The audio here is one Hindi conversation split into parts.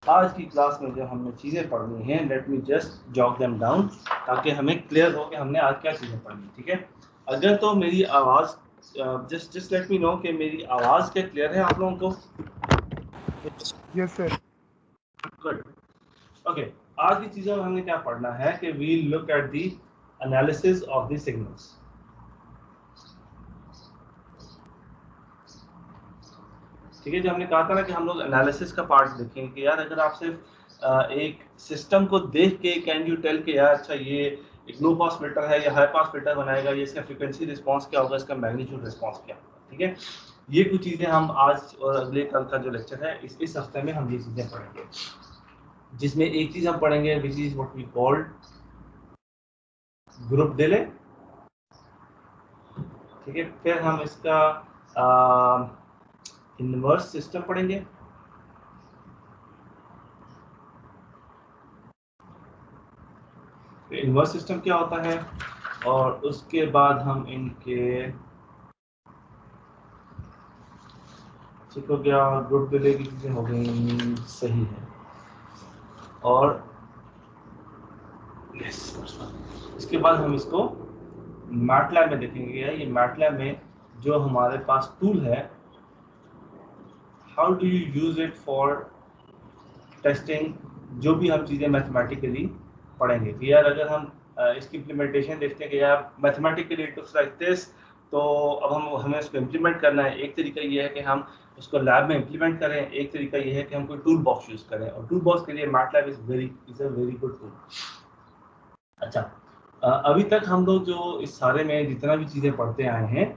आज की क्लास में जो हमने चीज़ें पढ़नी हैं, let me just jot them down ताकि हमें क्लियर हो कि हमने आज क्या चीज़ें पढ़नी, ठीक है। अगर तो मेरी आवाज़ जस्ट लेट मी नो कि मेरी आवाज़ क्या क्लियर है आप लोगों को? Yes sir. गुड। ओके, आज की चीज़ों में हमने क्या पढ़ना है कि we look at the analysis of the signals. ठीक है, जो हमने कहा था ना कि हम लोग एनालिसिस का पार्ट देखेंगे कि यार अगर आप सिर्फ एक सिस्टम को देख के कैन यू टेल कि यार अच्छा ये एक लो पास फिल्टर है या हाई पास फिल्टर बनाएगा, ये इसका फ्रीक्वेंसी रिस्पांस क्या होगा, इसका मैग्नीट्यूड रिस्पांस क्या होगा, ठीक है। ये कुछ चीज़ें हम आज और अगले कल का जो लेक्चर है इस हफ्ते में हम ये चीज़ें पढ़ेंगे, जिसमें एक चीज़ हम पढ़ेंगे which is what we called group delay, ठीक है। फिर हम इसका इनवर्स सिस्टम पढ़ेंगे, इनवर्स सिस्टम क्या होता है, और उसके बाद हम इनके ठीक हो गया, ग्रुप डिले की चीज़ें हो गई, सही है। और यस, इसके बाद हम इसको मैटलैब में देखेंगे। ये मैटलैब में जो हमारे पास टूल है, how do you use it for testing, जो भी हम चीज़ें मैथमेटिकली पढ़ेंगे कि यार अगर हम इसकी इम्प्लीमेंटेशन देखते हैं कि यार mathematically it looks like this, तो अब हमें उसको इम्प्लीमेंट करना है। एक तरीका ये है कि हम उसको लैब में इम्प्लीमेंट करें, एक तरीका ये है कि हम कोई टूल बॉक्स यूज़ करें, और टूल बॉक्स के लिए MATLAB is a very good tool. अच्छा, अभी तक हम लोग जो इस सारे में जितना भी चीज़ें पढ़ते आए हैं,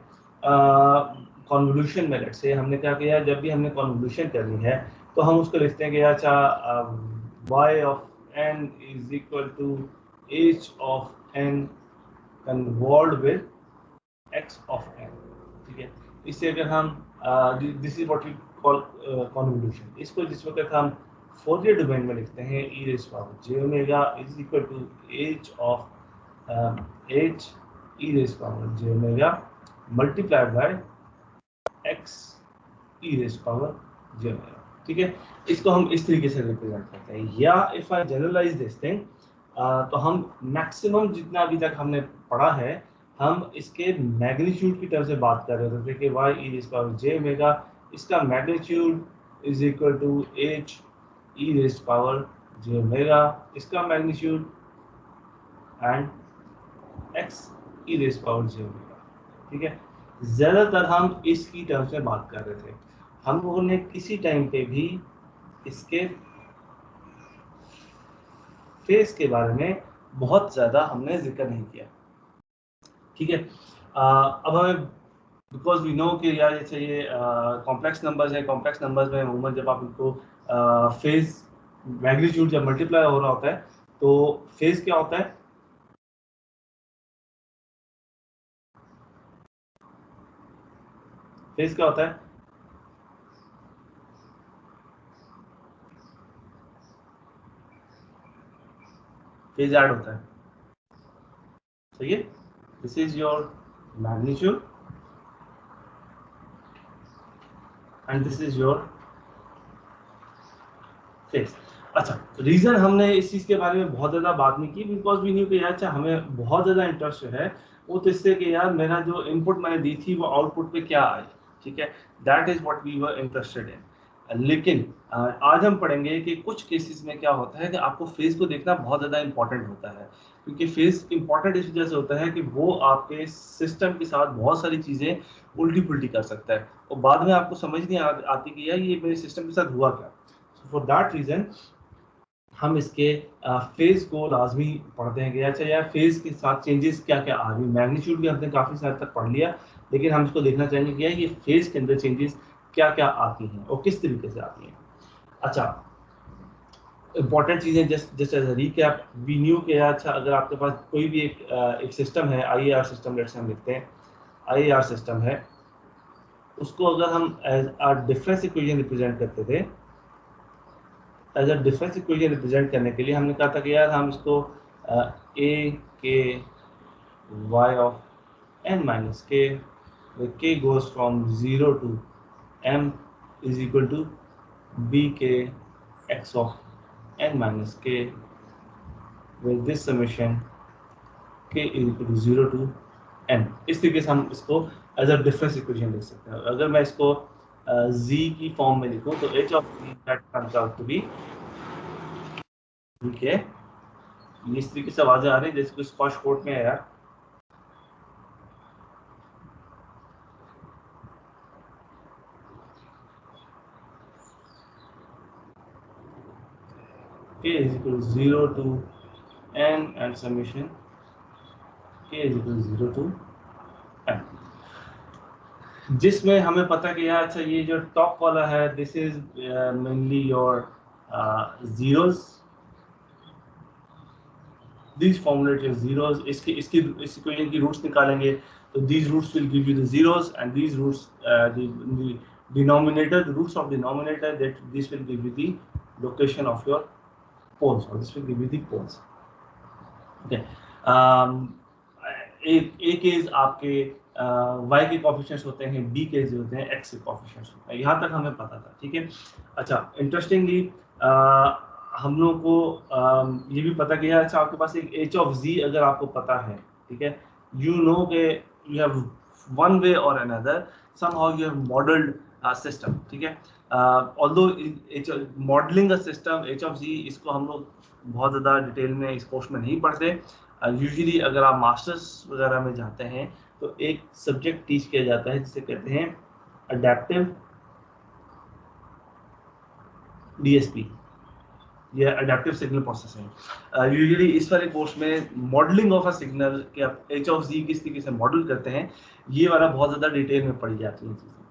कॉन्वोल्यूशन मेथड से हमने क्या किया, जब भी हमने कॉन्वोल्यूशन करनी है तो हम उसको लिखते हैं कि अच्छा y of n is equal to h of n convolve with x of n, ठीक है। इससे अगर हम this is what we call convolution, इसको जिस वक्त हम फोरियर डोमेन में लिखते हैं e raise power j omega is equal to h of h e raise power j omega multiplied by x e raise power j omega, ठीक है। इसको हम इस तरीके से रिप्रेजेंट करते हैं, या if I generalize this thing, तो हम मैक्सिमम जितना अभी तक हमने पढ़ा है, हम इसके मैग्नीट्यूड की तरफ से बात कर रहे थे कि y e raise power j omega, इसका magnitude is equal to h e raise power j omega, इसका magnitude and x e raise power j omega, ठीक है। ज़्यादातर हम इसकी टर्म्स में बात कर रहे थे, हम लोगों ने किसी टाइम पे भी इसके फेस के बारे में बहुत ज़्यादा हमने जिक्र नहीं किया, ठीक है। अब हमें बिकॉज वी नो कि यार जैसे ये कॉम्प्लेक्स नंबर्स हैं, कॉम्प्लेक्स नंबर्स में अमूमन जब आप इनको फेज मैग्नीट्यूड जब मल्टीप्लाई हो रहा होता है तो फेज क्या होता है, फेज क्या होता है, फेज ऐड होता है, सही है। This is your magnitude and this is your phase. अच्छा, रीजन हमने इस चीज के बारे में बहुत ज्यादा बात नहीं की बिकॉज वी न्यू कि यार अच्छा हमें बहुत ज्यादा इंटरेस्ट है वो तो इससे कि यार मेरा जो इनपुट मैंने दी थी वो आउटपुट पे क्या आई, ठीक है। That is what we were interested in. लेकिन आज हम पढ़ेंगे कि कुछ केसेस में क्या होता है कि आपको फेज को देखना बहुत ज़्यादा इंपॉर्टेंट होता है, क्योंकि फेज इंपॉर्टेंट इस वजह से होता है कि वो आपके सिस्टम के साथ बहुत सारी चीज़ें उल्टी पुल्टी कर सकता है और बाद में आपको समझ नहीं आती कि यार ये मेरे सिस्टम के साथ हुआ क्या। फॉर दैट रीज़न हम इसके फेज को लाजमी पढ़ते हैं कि अच्छा यार फेज के साथ चेंजेस क्या क्या आ रही है। मैग्नीट्यूड भी हमने काफ़ी साल तक पढ़ लिया, लेकिन हम इसको देखना चाहेंगे कि यार ये फेज के अंदर चेंजेस क्या क्या आती हैं और किस तरीके से आती हैं। अच्छा, इंपॉर्टेंट चीज़ें just as a recap, we knew के अच्छा अगर आपके पास कोई भी एक सिस्टम है, IAR सिस्टम लेट्स हम लिखते हैं, IAR सिस्टम है, उसको अगर हम as a difference equation represent करते थे, as a difference equation represent करने के लिए हमने कहा था कि यार हम इसको a के y of n minus k, k goes from 0 to m is equal to b के x of n minus k with this summation k is equal to 0 to n। इस तरीके से हम इसको एज अ डिफरेंस इक्वेशन लिख सकते हैं। अगर मैं इसको z की फॉर्म में लिखूं तो h of z that comes out to be, ठीक है, इस तरीके से आवाजें आ रही है जैसे कुछ स्कॉच कोर्ट में है यार। k is equal to 0 to n and summation k is equal to 0 to n, जिसमें हमें पता कि यार अच्छा ये जो टॉप वाला है this is mainly your zeros, these formulate your zeros। इसकी इसकी इस इक्वेशन की रूट्स निकालेंगे तो these roots will give you the zeros and these roots the denominator, the roots of denominator, that this will give you the location of your poles, or this will give you the poles। okay, a case आपके y के कोफिशिएंट्स होते हैं, b केस होते हैं x के कोफिशिएंट्स होते हैं। यहाँ तक हमें पता था, ठीक है। अच्छा, इंटरेस्टिंगली हम लोग को ये भी पता किया, अच्छा आपके पास एक h of z अगर आपको पता है, ठीक है, यू नो के यू हैव वन वे और another somehow you have modeled a system, ठीक है। although modelling a system h of z, इसको हम लोग बहुत ज़्यादा डिटेल में इस कोर्स में नहीं पढ़ते। यूजुअली अगर आप मास्टर्स वगैरह में जाते हैं तो एक सब्जेक्ट टीच किया जाता है जिसे कहते हैं अडेप्टिव डीएसपी या अडेप्टिव सिग्नल प्रोसेसिंग। यूजुअली इस वाले कोर्स में मॉडलिंग ऑफ अ सिग्नल कि आप एच ऑफ जी किस तरीके से मॉडल करते हैं, ये वाला बहुत ज़्यादा डिटेल में पढ़ी जाती है चीज़ें।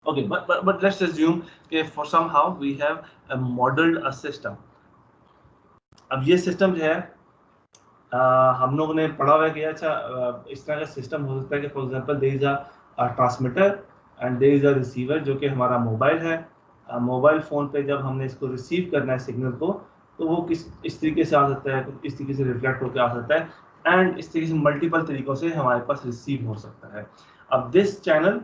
ओके, बट लेट्स अज्यूम कि for somehow we have modelled a system. अब ये सिस्टम जो है हम लोगों ने पढ़ा हुआ है कि अच्छा इस तरह का सिस्टम हो सकता है कि for example there is a transmitter and there is a receiver, जो कि हमारा मोबाइल है। मोबाइल फ़ोन पे जब हमने इसको रिसीव करना है सिग्नल को, तो वो किस इस तरीके से आ सकता है, इस तरीके से रिफ्लेक्ट होकर आ सकता है, एंड इस तरीके से मल्टीपल तरीक़ों से हमारे पास रिसीव हो सकता है। अब दिस चैनल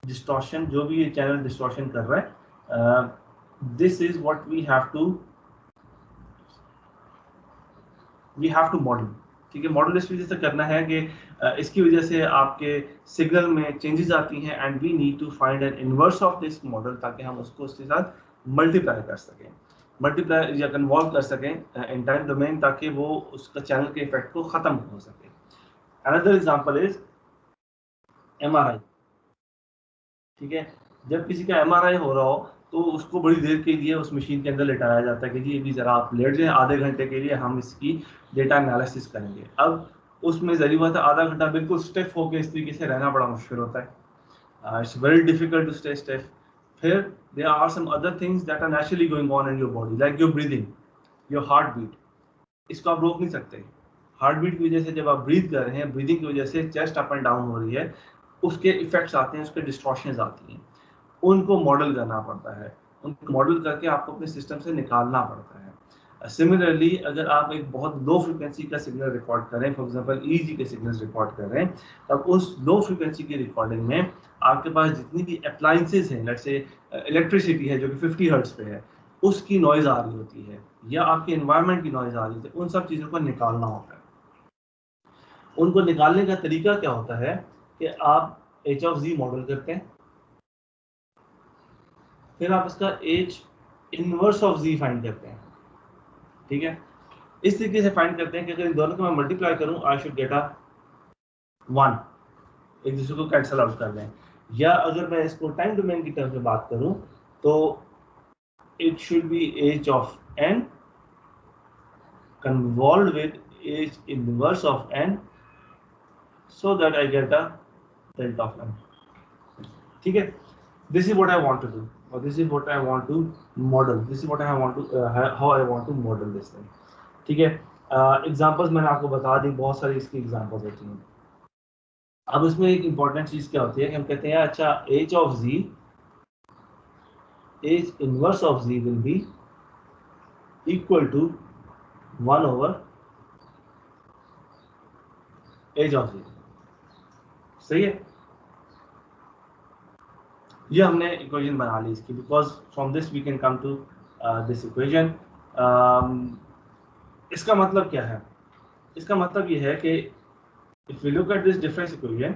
डिस्टॉर्शन, जो भी ये चैनल डिस्टॉर्शन कर रहा है, this is what we have to model, ठीक है। मॉडल इस वजह से करना है कि इसकी वजह से आपके सिग्नल में चेंजेस आती हैं and we need to find an inverse of this model, ताकि हम उसको उसके साथ मल्टीप्लाई कर सकें, मल्टीप्लाई या कन्वॉल्व कर सकें इन टाइम डोमेन, ताकि वो उसका चैनल के इफेक्ट को ख़त्म हो सके। अनदर एग्जांपल इज एमआरआई, ठीक है। जब किसी का एमआरआई हो रहा हो तो उसको बड़ी देर के लिए उस मशीन के अंदर लेटाया जाता है कि जी अभी ज़रा आप लेट जाएं, आधे घंटे के लिए हम इसकी डेटा एनालिसिस करेंगे। अब उसमें ज़रूरी बात है आधा घंटा बिल्कुल स्टिफ होकर इस तरीके से रहना बड़ा मुश्किल होता है। It's very difficult to stay stiff. फिर there are some other things that are naturally going on in your body, like your breathing, your heart beat. इसको आप रोक नहीं सकते। हार्ट बीट की वजह से जब आप ब्रीथ कर रहे हैं, ब्रीदिंग की वजह से चेस्ट अप एंड डाउन हो रही है, उसके इफेक्ट्स आते हैं, उसके डिस्टॉर्शंस आती हैं, उनको मॉडल करना पड़ता है। उनको मॉडल करके आपको अपने सिस्टम से निकालना पड़ता है। सिमिलरली अगर आप एक बहुत लो फ्रिक्वेंसी का सिग्नल रिकॉर्ड करें, फॉर एग्जांपल ईजी के सिग्नल्स रिकॉर्ड कर रहे हैं, तब उस लो फ्रिक्वेंसी की रिकॉर्डिंग में आपके पास जितनी भी अप्लायंसेस हैं, लेट्स से इलेक्ट्रिसिटी है जो कि 50 हर्ट्ज पे है, उसकी नॉइज आ रही होती है, या आपके एनवायरनमेंट की नॉइज आ रही होती है, उन सब चीज़ों को निकालना होता है। उनको निकालने का तरीका क्या होता है कि आप एच ऑफ जी मॉडल करते हैं, फिर आप इसका H inverse of G find करते हैं, ठीक है। इस तरीके से फाइंड करते हैं कि अगर इन दोनों को मैं मल्टीप्लाई करूं, आई शुड गेट अ 1, एक दूसरे को कैंसिल आउट कर दें। या अगर मैं इसको टाइम डोमेन की टर्म में बात करूं तो it should be H of N convolve with H inverse of N, so that I get a delta of N, ठीक है। This is what I want to do, or this is what I want to model. This is what I want to how I want to model this thing, ठीक है। एग्जांपल्स मैंने आपको बता दी, बहुत सारी इसकी एग्जांपल्स होती हैं। अब इसमें एक इंपॉर्टेंट चीज क्या होती है कि हम कहते हैं अच्छा H of G, H inverse of G will be equal to 1 over H of G, सही है। ये हमने इक्वेशन बना ली इसकी, because from this we can come to this equation. इसका मतलब क्या है? इसका मतलब ये है कि if we look at this difference equation,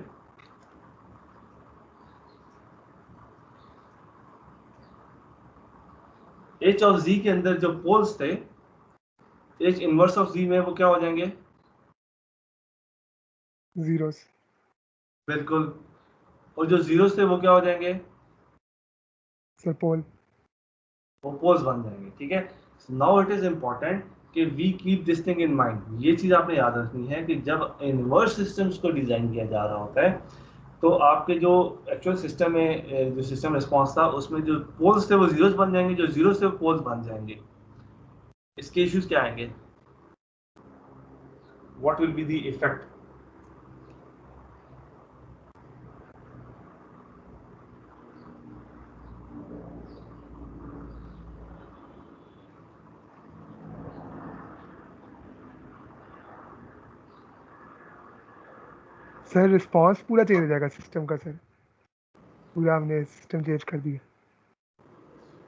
H of G के अंदर जो पोल्स थे, एच इनवर्स ऑफ जी में वो क्या हो जाएंगे? जीरोस। बिल्कुल। और जो जीरोस थे वो क्या हो जाएंगे? Sir pole. वो पोल्स बन जाएंगे। ठीक है, नाउ इट इज इंपॉर्टेंट कि we keep this thing in mind. ये चीज आपने याद रखनी है कि जब इनवर्स सिस्टम्स को डिजाइन किया जा रहा होता है तो आपके जो एक्चुअल सिस्टम में जो सिस्टम रिस्पॉन्स था उसमें जो पोल्स थे वो जीरोस बन जाएंगे, जो जीरोस थे वो पोल्स बन जाएंगे। इसके इश्यूज क्या आएंगे? What will be the effect? Sir response पूरा चेंज हो जाएगा सिस्टम का सर, पूरा हमने सिस्टम चेंज कर दिया।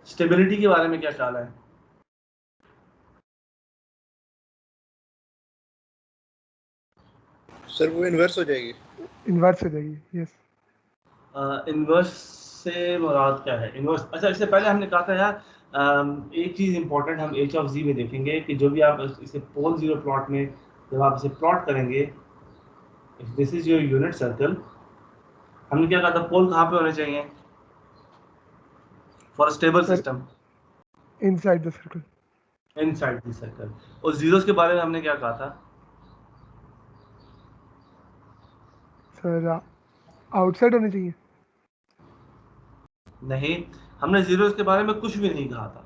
स्टेबिलिटी के बारे में क्या ख्याल है? सर वो इन्वर्स हो जाएगी। इन्वर्स हो जाएगी, यस। इनवर्स से मुराद क्या है? इनवर्स, अच्छा इससे पहले हमने कहा था यार एक चीज इंपॉर्टेंट हम एच ऑफ जी में देखेंगे कि जो भी आप इसे पोल जीरो प्लॉट में जब आप इसे प्लॉट करेंगे, if this is your unit circle, हमने क्या कहा था? पोल कहाँ पे होने चाहिए for stable sir system? Inside the circle. Inside the circle. और जीरोस के बारे में हमने क्या कहा था? सर आउटसाइड होनी चाहिए। नहीं, हमने जीरोस के बारे में कुछ भी नहीं कहा था।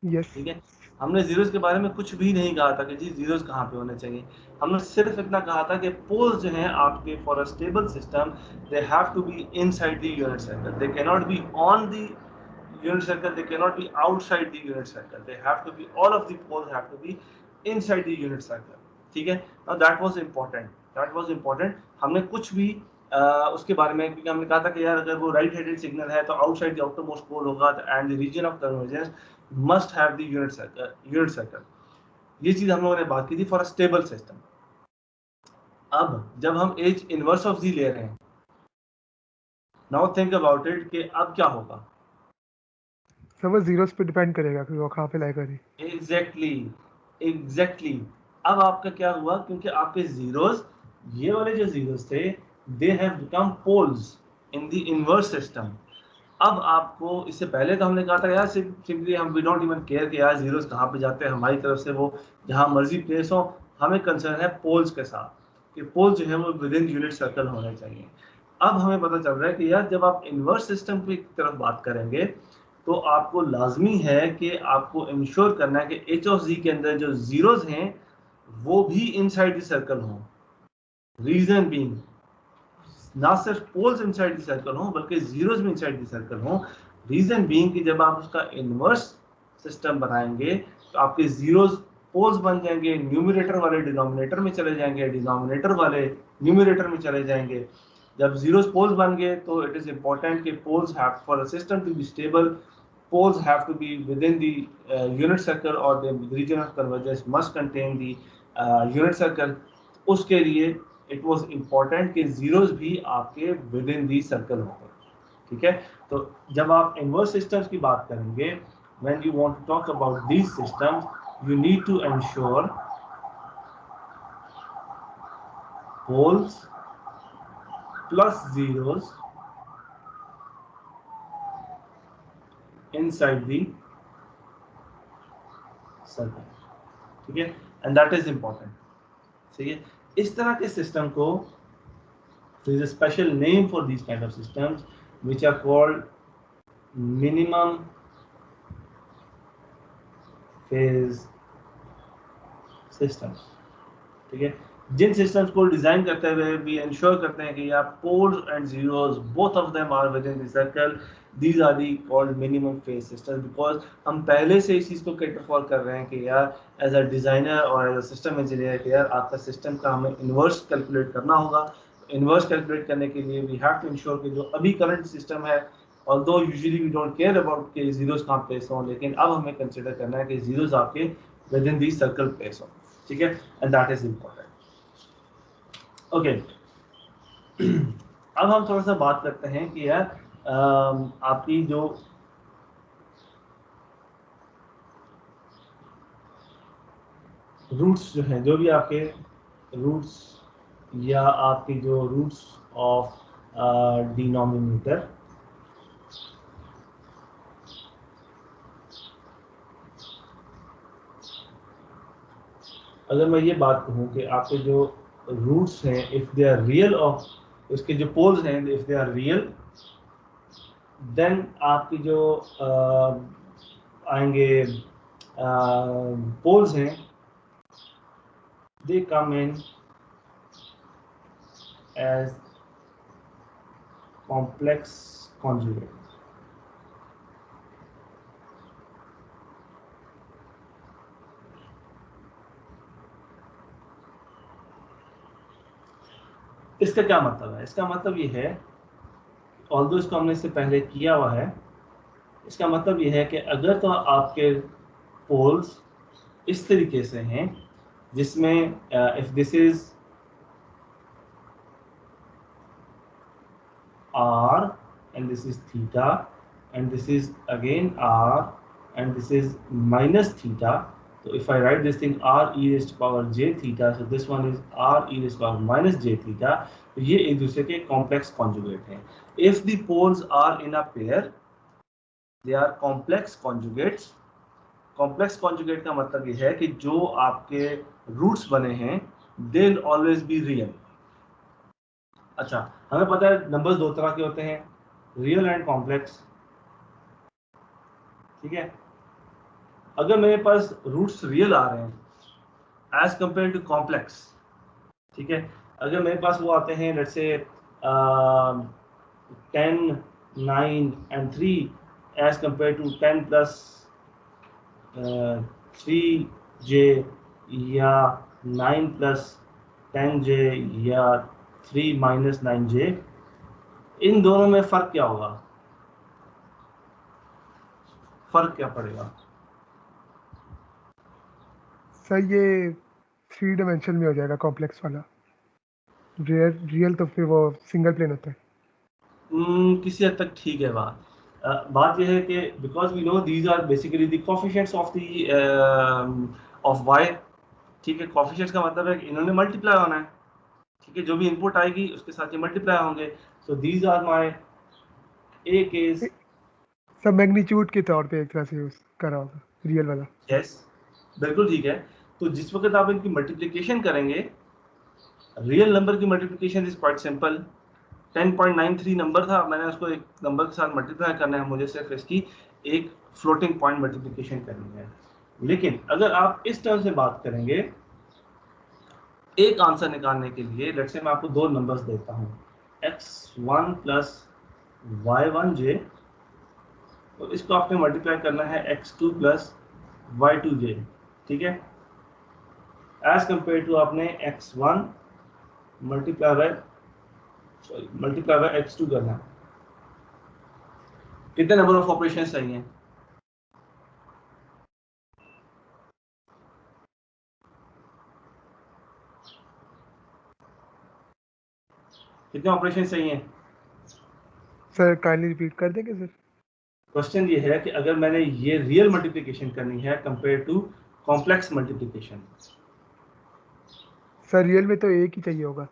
यस। ठीक है, हमने जीरोस के बारे में कुछ भी नहीं कहा था कि जी जीरोस कहाँ पे होने चाहिए। हमने सिर्फ इतना कहा था कि पोल्स जो हैं आपके for a stable system, they have to be inside the unit circle, they can not be on the unit circle, they cannot be outside the unit circle, they have to be, all of the poles have to be inside the unit circle. ठीक है, now that was important, that was important। हमने कुछ भी उसके बारे में, क्योंकि हमने कहा था कि यार अगर वो राइट हेडेड सिग्नल है तो आउटसाइड द आउटरमोस्ट पोल होगा and the region of convergence must have the unit circle. ये चीज हम लोगों ने बात की थी फॉर अ स्टेबल सिस्टम। अब जब हम एच इनवर्स ऑफ जी ले रहे हैं, नाउ थिंक अबाउट इट कि अब क्या होगा? सर वो जीरोस पे डिपेंड करेगा कि वो कहाँ पे लाई करी। एग्जैक्टली। अब आपका क्या हुआ? क्योंकि आपके जीरोस, ये वाले जो जीरोस थे, they have become poles in the inverse system. अब आपको, इससे पहले तो हमने कहा था यार सिंपली हम वी डोंट इवन केयर कि यार जीरोस कहाँ पे जाते हैं, हमारी तरफ से वो जहाँ मर्जी प्लेस हो, हमें कंसर्न है पोल्स के साथ कि पोल्स जो है वो विद इन यूनिट सर्कल होने चाहिए। अब हमें पता चल रहा है कि यार जब आप इनवर्स सिस्टम की तरफ बात करेंगे तो आपको लाजमी है कि आपको इंश्योर करना है कि एच ऑफ जी के अंदर जो जीरोस हैं वो भी इनसाइड द सर्कल हों। रीजन बीइंग, ना सिर्फ पोल्स इनसाइड द सर्कल हों बल्कि जीरोस भी इनसाइड द सर्कल हों। रीजन बीइंग कि जब आप उसका इनवर्स सिस्टम बनाएंगे तो आपके जीरोस पोल्स बन जाएंगे, न्यूमरेटर वाले डिनोमिनेटर में चले जाएंगे, डिनोमिनेटर वाले न्यूमरेटर में चले जाएंगे। जब जीरोस पोल्स बन गए तो इट इज इंपॉर्टेंट कि poles have, for a system to be stable, poles have to be within the unit circle or the region of convergence must contain the unit circle। उसके लिए it was important कि zeros भी आपके within the circle होंगे। ठीक है, तो जब आप inverse systems की बात करेंगे, when you want to talk about these systems you need to ensure poles plus zeros inside the circle। ठीक है, and that is important। सही है, इस तरह के सिस्टम को, there is a special name for these kind of systems which are called minimum phase systems। ठीक है, जिन सिस्टम्स को डिजाइन करते हुए भी इंश्योर करते हैं कि यार poles and zeros both of them are within the circle, these are the called minimum phase systems. Because हम पहले से इस चीज को कैटर फॉर कर रहे हैं कि यार एज अ डिजाइनर और एज अ सिस्टम इंजीनियर कि यार आपका सिस्टम का हमें इनवर्स कैलकुलेट करना होगा। इनवर्स कैलकुलेट करने के लिए वी हैव टू इंश्योर कि जो अभी करंट सिस्टम है although usually we don't care about के zeros कहाँ place हों, लेकिन अब हमें consider करना है कि zeros आपके within the circle place हों, ठीक है, and that is important. Okay. अब हम थोड़ा सा बात करते हैं कि यार आपकी जो रूट्स जो हैं, जो भी आपके रूट्स या आपकी जो रूट्स ऑफ डिनोमिनेटर, अगर मैं ये बात कहूँ कि आपके जो रूट्स हैं, if they are real of, उसके जो पोल्स हैं, if they are real, then आपकी जो आएंगे पोल्स हैं, they come in as complex conjugate. इसका क्या मतलब है? इसका मतलब ये है, ऑल्दो इसको हमने इससे पहले किया हुआ है, इसका मतलब ये है कि अगर तो आपके पोल्स इस तरीके से हैं जिसमें if this is r and this is theta and this is again r and this is minus theta. So if I write this thing r e raised to power j theta, so this one is r e raised to power minus j theta. तो ये एक दूसरे के कॉम्प्लेक्स कॉन्जुगेट हैं. If the poles are in a pair, they are complex conjugates. Complex conjugate का मतलब ये है कि जो आपके रूट्स बने हैं they will always be real. अच्छा, हमें पता है नंबर्स दो तरह के होते हैं, रियल एंड कॉम्प्लेक्स, ठीक है. अगर मेरे पास रूट्स रियल आ रहे हैं एज कंपेयर टू कॉम्प्लेक्स, ठीक है, अगर मेरे पास वो आते हैं let's say 10, 9 and 3 as compare to 10 plus 3j या 9 प्लस 10j या 3 माइनस 9j, इन दोनों में फर्क क्या होगा? फर्क क्या पड़ेगा? सर ये 3 डायमेंशन में हो जाएगा कॉम्प्लेक्स वाला, रियल तो फिर वो सिंगल प्लेन होता है. किसी हद तक ठीक है बात. बात यह है कि because we know these are basically the coefficients of the of y, ठीक है. कोफिशिएंट्स का मतलब है कि इन्होंने मल्टीप्लाई होना है, ठीक है, जो भी इनपुट आएगी उसके साथ ये मल्टीप्लाई होंगे. So these are my a case. सब मैग्नीट्यूड के तौर पे एक तरह से यूज करा होगा रियल वाला. यस, बिल्कुल ठीक है. तो जिस वक्त आप इनकी मल्टीप्लिकेशन करेंगे, रियल नंबर की multiplication is quite simple. 10.93 number था, मैंने उसको एक नंबर के साथ मल्टीप्लाई करना है, मुझे सिर्फ इसकी एक फ्लोटिंग पॉइंट मल्टीप्लिकेशन करनी है. लेकिन अगर आप इस टर्म से बात करेंगे एक आंसर निकालने के लिए, लेट्स से मैं आपको दो नंबर्स देता हूं, x1 प्लस y1j, तो इसको आपने मल्टीप्लाई करना है x2 प्लस y2j, ठीक है, एज कंपेयर टू आपने x1 मल्टीप्लाई बाय x2 करना है. कितने नंबर ऑफ ऑपरेशन चाहिए? कितने ऑपरेशन चाहिए? सर काइंडली रिपीट कर देंगे सर. क्वेश्चन ये है कि अगर मैंने ये रियल मल्टीप्लिकेशन करनी है compare to complex multiplication. Sir real में तो एक ही चाहिए होगा.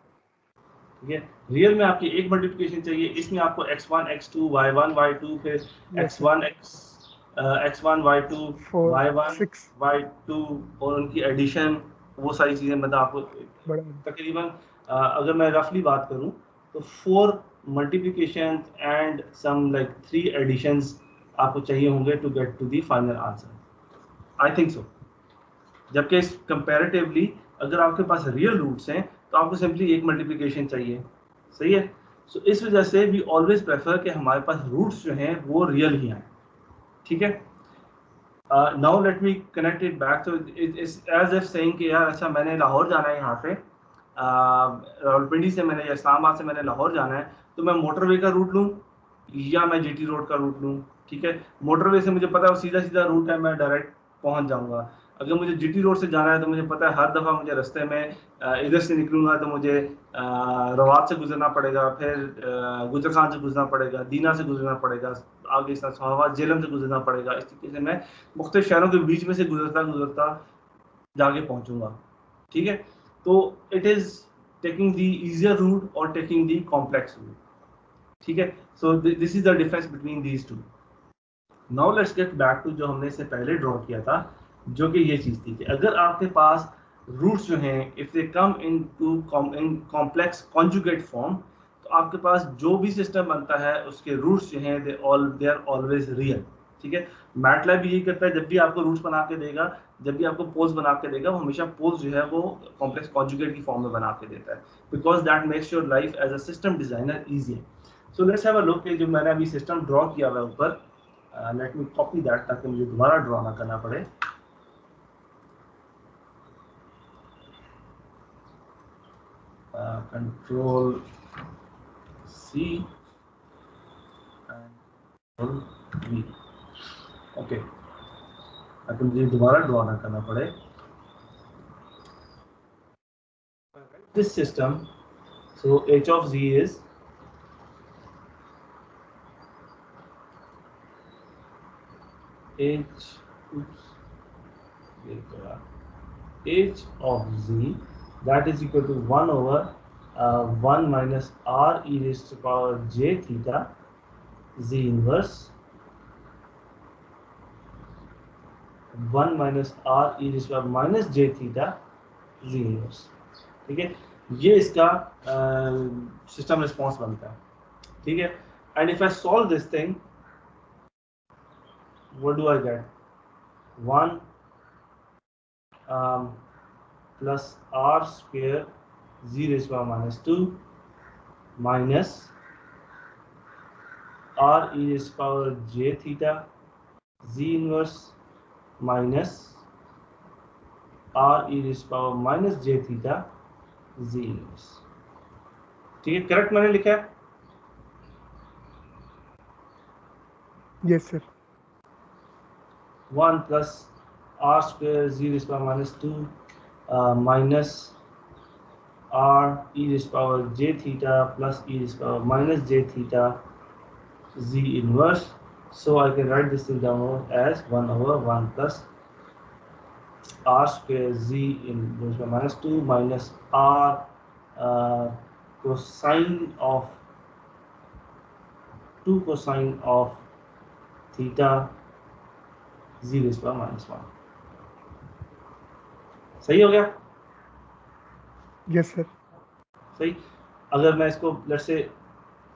ठीक है, रियल में आपकी एक मल्टीप्लिकेशन चाहिए, इसमें आपको x1 x2 y1 y2 फिर x1 x1 y2 y1 6 y2 और उनकी एडिशन, वो सारी चीजें मतलब आपको तकरीबन अगर मैं रफली बात करूं तो 4 multiplication and some like 3 additions आपको चाहिए होंगे to get to the final answer. I think so. जबकि कंपैरेटिवली अगर आपके पास रियल रूट्स हैं तो आपको सिंपली एक मल्टीप्लिकेशन चाहिए. सही है. सो इस वजह से वी ऑलवेज प्रेफर कि हमारे पास रूट्स जो हैं वो रियल ही आए. ठीक है. Now let me connect it back. तो इट्स एज इफ सेइंग कि यार अच्छा मैंने लाहौर जाना है, यहाँ से रावलपिंडी से मैंने या इस्लामाबाद से मैंने लाहौर जाना है, तो मैं मोटरवे का रूट लूँ या मैं जीटी रोड का रूट लूँ, ठीक है। मोटरवे से मुझे पता है सीधा सीधा रूट है, मैं डायरेक्ट पहुंच जाऊंगा। अगर मुझे जीटी रोड से जाना है तो मुझे पता है हर दफ़ा मुझे रास्ते में इधर से निकलूंगा तो मुझे रवात से गुजरना पड़ेगा, फिर गुजर खान से गुजरना पड़ेगा, दीना से गुजरना पड़ेगा, आगे इस्लामाबाद जेलम से गुजरना पड़ेगा। इस तरीके से मैं मुख्तलिफ शहरों के बीच में से गुजरता गुजरता जाके पहुंचूंगा, ठीक है। तो it is taking the easier route और टेकिंग द कॉम्प्लेक्स रूट, ठीक है। So this is the difference between these two. Now let's get back to जो हमने इससे पहले ड्रॉ किया था, जो कि ये चीज़ थी कि अगर आपके पास रूट्स जो हैं if they come in complex conjugate form, तो आपके पास जो भी सिस्टम बनता है उसके रूट्स जो हैं दे आर ऑलवेज रियल, ठीक है। मैटलैब भी यही करता है, जब भी आपको रूट्स बना के देगा, जब भी आपको पोल्स बना के देगा, वो हमेशा पोल्स जो है वो कॉम्प्लेक्स कॉन्जुगेट की फॉर्म में बना के देता है, because that makes your life as a system designer easy. So let's have a look कि जो मैंने अभी सिस्टम ड्रॉ किया हुआ है ऊपर, लेट मी कॉपी दैट ताकि मुझे दोबारा ड्रॉ ना करना पड़े। Control C and V, okay, ताकि मुझे दोबारा ड्रॉ ना करना पड़े। This system, so h of z is h, oops, h of z that is equal to 1 over 1 minus r e raised to power j theta z inverse 1 minus r e raised to power minus j theta z inverse, ठीक है। ये इसका सिस्टम रिस्पॉन्स बनता है, ठीक है। And if I solve this thing, what do I get? 1 plus r square z raised to power minus 2 minus r e raised to power j theta z inverse minus r e raised to power minus j theta z inverse, ठीक है। करेक्ट मैंने लिखा है? Yes sir. 1 plus r square z raised to power minus 2 minus r e raised to power j theta plus e raised to power minus j theta z inverse. So I can write this thing down as 1 over 1 plus r square z in raised to minus 2 minus r cosine of 2 cosine of theta z raised to minus 1। सही हो गया? Yes sir. सही। अगर मैं इसको लेट से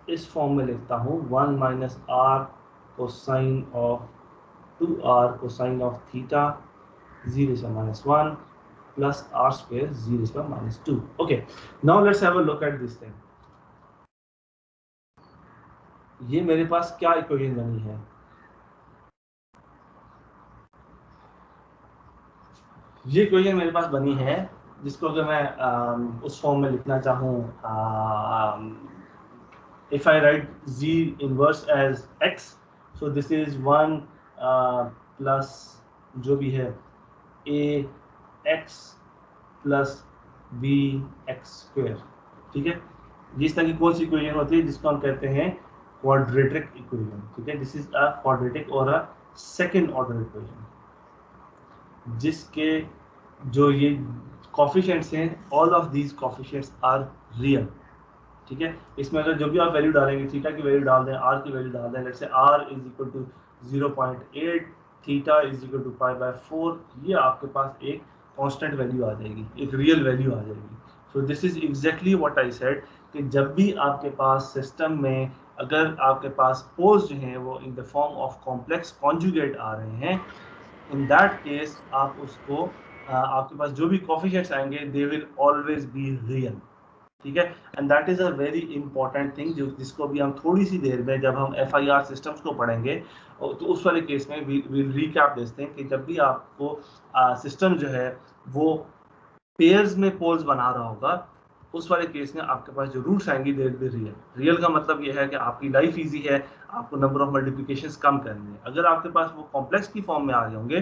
इस फॉर्म में लिखता हूँ 1 minus r cosine of 2r cosine of theta 0 - 1 plus r square 0 - 2। Okay, now let's have a look at this thing। ये मेरे पास क्या इक्वेशन बनी है? ये इक्वेशन मेरे पास बनी है जिसको अगर मैं उस फॉर्म में लिखना चाहूँ, if I write z inverse as x, so this is 1 plus जो भी है a x plus b x square, ठीक है। जिस तरह की कौन सी इक्वेशन होती है जिसको हम कहते हैं क्वाड्रेटिक इक्वेशन, ठीक है। दिस इज अ क्वाड्रेटिक और अ सेकंड ऑर्डर इक्वेशन, जिसके जो ये कोफिशिएंट्स हैं, all of these coefficients are real, ठीक है। इसमें अगर जो भी आप वैल्यू डालेंगे, थीटा की वैल्यू डाल दें, आर की वैल्यू डाल दें, let's say R is equal to 0.8, theta is equal to π/4, ये आपके पास एक कांस्टेंट वैल्यू आ जाएगी, एक रियल वैल्यू आ जाएगी। सो this is exactly what I said कि जब भी आपके पास सिस्टम में अगर आपके पास पोल्स जो हैं वो in the form of complex conjugate आ रहे हैं, इन दैट केस आप उसको आपके पास जो भी कोफिशिएंट्स आएंगे they will always be real, ठीक है। And that is a very important thing जिसको भी हम थोड़ी सी देर में जब हम FIR सिस्टम्स को पढ़ेंगे तो उस वाले केस में विल रिकैप देखते हैं कि जब भी आपको सिस्टम जो है वो पेयर्स में पोल्स बना रहा होगा, उस वाले केस में आपके पास जो रूट्स आएंगी दे बी रियल। रियल का मतलब ये है कि आपकी लाइफ इजी है, आपको नंबर ऑफ मल्टीप्लिकेशंस कम करनी है। अगर आपके पास वो कॉम्प्लेक्स की फॉर्म में आ गए होंगे,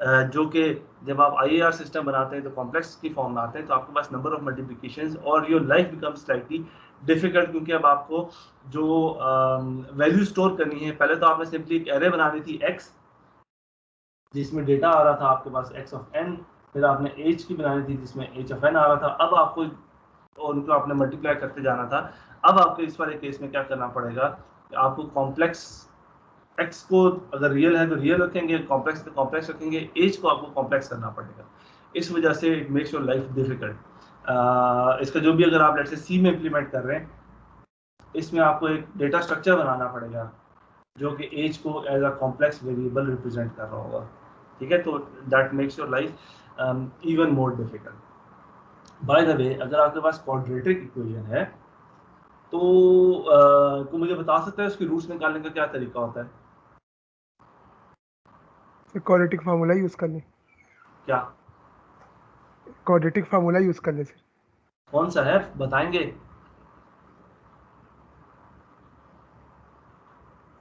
जो कि जब आप IAR सिस्टम बनाते हैं तो कॉम्प्लेक्स की फॉर्म में आते हैं, तो आपके पास नंबर ऑफ मल्टीप्लिकेशंस और your life becomes slightly difficult, क्योंकि अब आपको जो वैल्यू स्टोर करनी है, पहले तो आपने सिंपली एक एरे बनानी थी x जिसमें डेटा आ रहा था आपके पास x ऑफ n, फिर आपने h की बनानी थी जिसमें h ऑफ n आ रहा था। अब आपको और उनको आपने मल्टीप्लाई करते जाना था। अब आपको इस वाले केस में क्या करना पड़ेगा, आपको कॉम्प्लेक्स x को अगर रियल है तो रियल रखेंगे, कॉम्प्लेक्स तो कॉम्प्लेक्स रखेंगे, h को आपको कॉम्प्लेक्स करना पड़ेगा। इस वजह से it makes your life difficult. इसका जो भी अगर आप लेट्स से C में इम्प्लीमेंट कर रहे हैं, इसमें आपको एक डेटा स्ट्रक्चर बनाना पड़ेगा जो कि एज को as a complex variable represent कर रहा होगा, ठीक है। तो that makes your life even more difficult. By the way, अगर आपके पास क्वाड्रेटिक इक्वेशन है तो तो मुझे बता सकते हैं उसकी रूट्स निकालने का क्या तरीका होता है? क्वाड्रेटिक फार्मूला यूज कर लें, क्या क्वाड्रेटिक फार्मूला यूज कर लें सर। कौन सा है बताएंगे?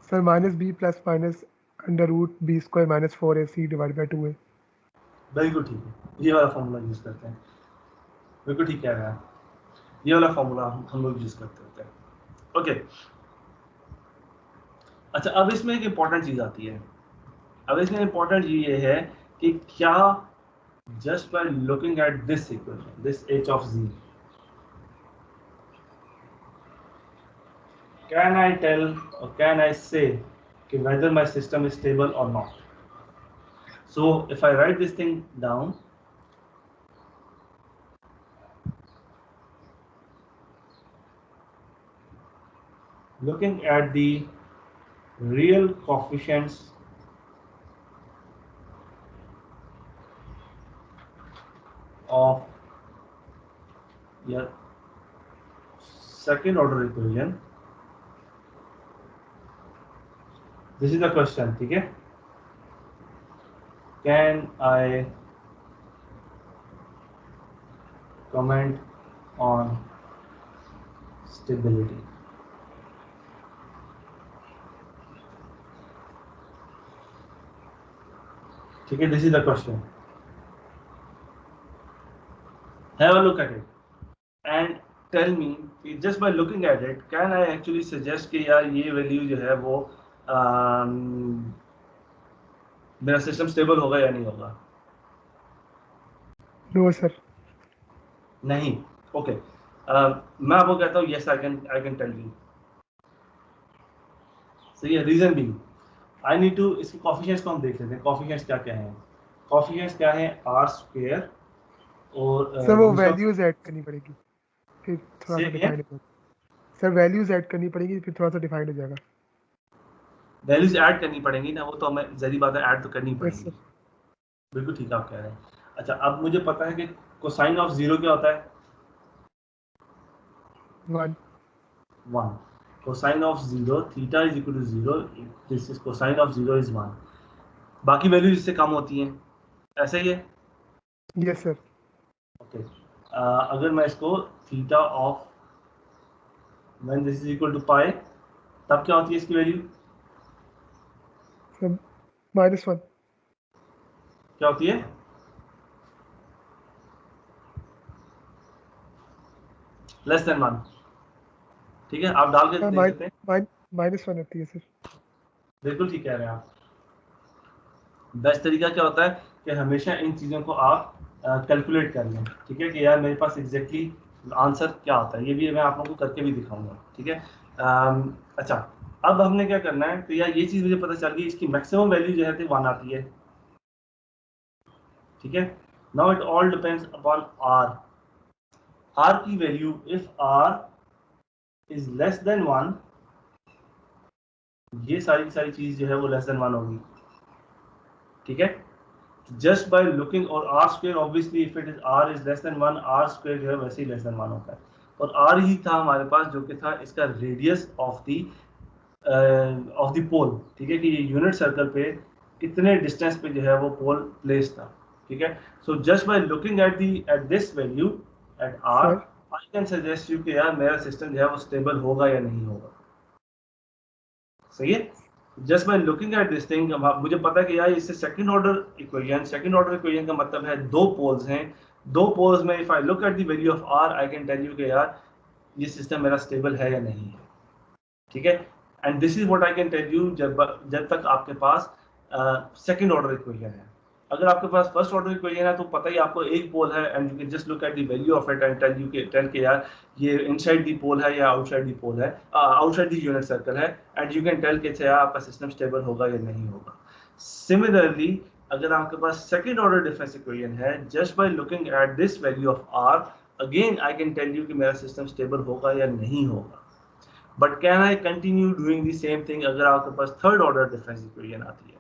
Sir -b plus minus under root b square minus 4ac divide by 2a। बिल्कुल ठीक है, ये वाला फॉर्मूला यूज करते हैं। बिल्कुल ठीक कह रहे हैं आप, ये वाला फॉर्मूला हम लोग यूज करते होते हैं। ओके, अच्छा अब इसमें एक इम्पॉर्टेंट चीज आती है। अब इसमें इम्पॉर्टेंट ये है कि क्या just by looking at this equation, this h of z, can I tell or can I say whether my system is stable or not? So if I write this thing down, looking at the real coefficients of your second order equation, this is the question, ठीक है? Can I comment on stability? ठीक है, this is the question. Have a look at it and tell me just by looking at it, can I actually suggest कि यार ये वैल्यू जो है वो मेरा सिस्टम स्टेबल होगा या नहीं होगा? No sir. नहीं। ओके, मैं आपको कहता हूँ yes, I can tell you. सही है, रीजन भी आई नीड टू, इसके कोफिशिएंट्स को हम देख लेते हैं। कोफिशिएंट्स क्या क्या हैं? कोफिशिएंट्स क्या है? आर स्क्वायर और सर वो वैल्यूज ऐड करनी पड़ेगी, फिर थोड़ा सा डिफाइन हो जाएगा। सर वैल्यूज ऐड करनी पड़ेगी, फिर थोड़ा सा डिफाइन हो जाएगा। वैल्यूज ऐड करनी पड़ेंगी ना, वो तो हमें जरी बात है, ऐड तो करनी यस पड़ेगी। सर। बिल्कुल ठीक आप कह रहे हैं। अच्छा, अब मुझे पता है कि कोसाइन ऑफ जीरो क्या होता है? 1। 1। Cosine of zero, theta is equal to 0, this is cosine of 0 is 1। बाकी वैल्यूज इससे कम होती हैं, ऐसा ही है? Yes sir. ओके, अगर मैं इसको theta of when this is equal to pi, तब क्या होती है इसकी वैल्यू? सर -1। क्या होती है? Less than 1। ठीक है, आप डाल के देख सकते हैं। -1 होती है सर। बिल्कुल ठीक कह रहे हैं आप। बेस्ट तरीका क्या होता है कि हमेशा इन चीज़ों को आप कैलकुलेट कर लें, ठीक है, कि यार मेरे पास एग्जैक्टली आंसर क्या आता है। ये भी मैं आप लोगों को करके भी दिखाऊंगा, ठीक है। अच्छा, अब हमने क्या करना है, तो यार ये चीज़ मुझे पता चल गई, इसकी मैक्सिमम वैल्यू जो है तो 1 आती है, ठीक है। Now it all depends upon R. R की value, if R is less than 1, ये सारी की सारी चीज़ जो है वो लेस देन 1 होगी, ठीक है। जस्ट बाय लुकिंग, और r square obviously if it is r is less than 1, r square जो है वैसे ही लेस देन 1 होता है। और आर ही था हमारे पास जो कि था इसका रेडियस ऑफ द पोल, ठीक है, कि ये यूनिट सर्कल पे कितने डिस्टेंस पे जो है वो पोल प्लेस था, ठीक है। So just by looking at this value at r, I can suggest you कि यार मेरा सिस्टम जो है वो स्टेबल होगा या नहीं होगा। सही है। Just by looking at this thing मुझे पता है कि यार इससे सेकंड ऑर्डर इक्वेशन का मतलब है दो पोल्स हैं, दो पोल्स में if I look at the value of r I can tell you कि यार ये सिस्टम मेरा स्टेबल है या नहीं है। ठीक है। And this is what I can tell you जब तक आपके पास सेकंड ऑर्डर इक्वेशन है। अगर आपके पास फर्स्ट ऑर्डर इक्वेशन है तो पता ही आपको एक पोल है and you can just look at the value of it and tell के यार ये इनसाइड दी पोल है या आउटसाइड दी पोल है, आउटसाइड दी यूनिट सर्कल है, एंड यू कैन टेल के यार आपका सिस्टम स्टेबल होगा या नहीं होगा। सिमिलरली अगर आपके पास सेकंड ऑर्डर डिफरेंस इक्वेशन है, just by looking at this value of r again I can tell you कि मेरा सिस्टम स्टेबल होगा या नहीं होगा। But can I continue doing the same thing अगर आपके पास थर्ड ऑर्डर डिफरेंस इक्वेशन आती है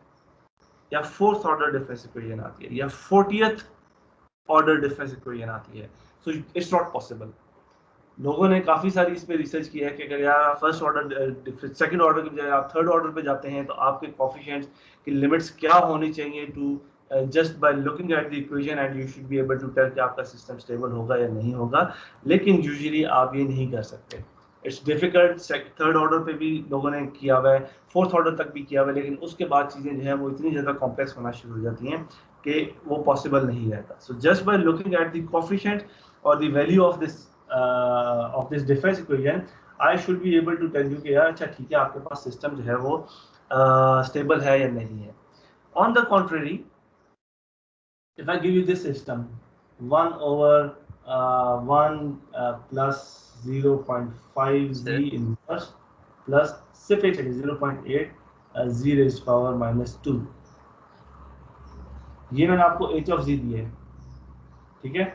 या फोर्थ ऑर्डर डिफरेंस इक्वेशन आती है या 40th ऑर्डर डिफरेंस इक्वेशन आती है, सो इट्स नॉट पॉसिबल। लोगों ने काफी सारी इस पे रिसर्च किया है कि अगर यार आप फर्स्ट ऑर्डर सेकंड ऑर्डर की बजाय आप थर्ड ऑर्डर पे जाते हैं तो आपके कोफिशिएंट्स की लिमिट्स क्या होनी चाहिए to just by looking at the equation and you should be able to tell कि आपका सिस्टम स्टेबल होगा या नहीं होगा। लेकिन यूजुअली आप ये नहीं कर सकते। It's difficult. थर्ड ऑर्डर पे भी लोगों ने किया हुआ है, फोर्थ ऑर्डर तक भी किया हुआ है, लेकिन उसके बाद चीजें जो है वो इतनी ज्यादा कॉम्प्लेक्स होना शुरू हो जाती हैं कि वो पॉसिबल नहीं रहता। So just by looking at the coefficient और the value of this difference equation I should be able to tell you कि यार अच्छा ठीक है आपके पास सिस्टम जो है वो स्टेबल है या नहीं है। On the contrary if I give you this system 1 over 1 plus 0.5 z inverse plus सिर्फ एक second 0.8 z raised power minus 2, ये मैंने आपको h of z दिए है। ठीक है।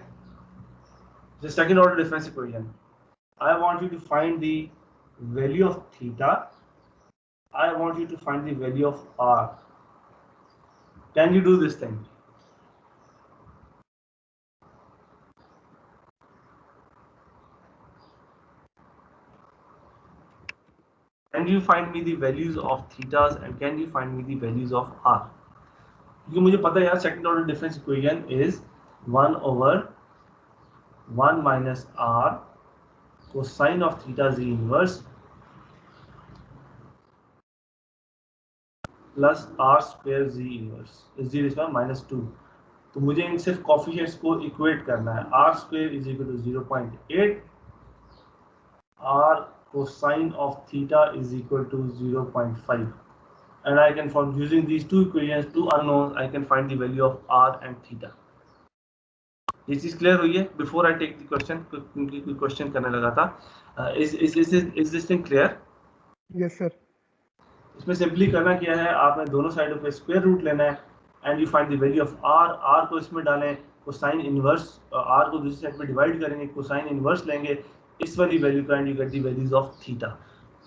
The second order difference equation, I want you to find the value of theta, I want you to find the value of r. Can you do this thing? Can you find me the values of thetas and can you find me the values of r? क्योंकि मुझे पता है यार second order difference equation is 1 over 1 minus r cosine of theta z inverse plus r square z inverse z is minus 2। तो मुझे इन सिर्फ कोफिशिएंट्स को इक्वेट करना है। r square is equal to 0.8, r cosine of theta is equal to 0.5, and I can, from using these two equations, two unknowns, I can find the value of r and theta. ये चीज क्लियर हुई है? Before I take the question, क्योंकि कोई क्वेश्चन करने लगा था। Is this thing clear? Yes sir. इसमें सिंपली करना क्या है, आपने दोनों साइडों पे स्क्वायर रूट लेना है and you find the value of r. R को इसमें डालें, कोसाइन इनवर्स, आर को दूसरी साइड पे डिवाइड करेंगे, कोसाइन इनवर्स लेंगे इस वाली वैल्यू का and you get the values of theta.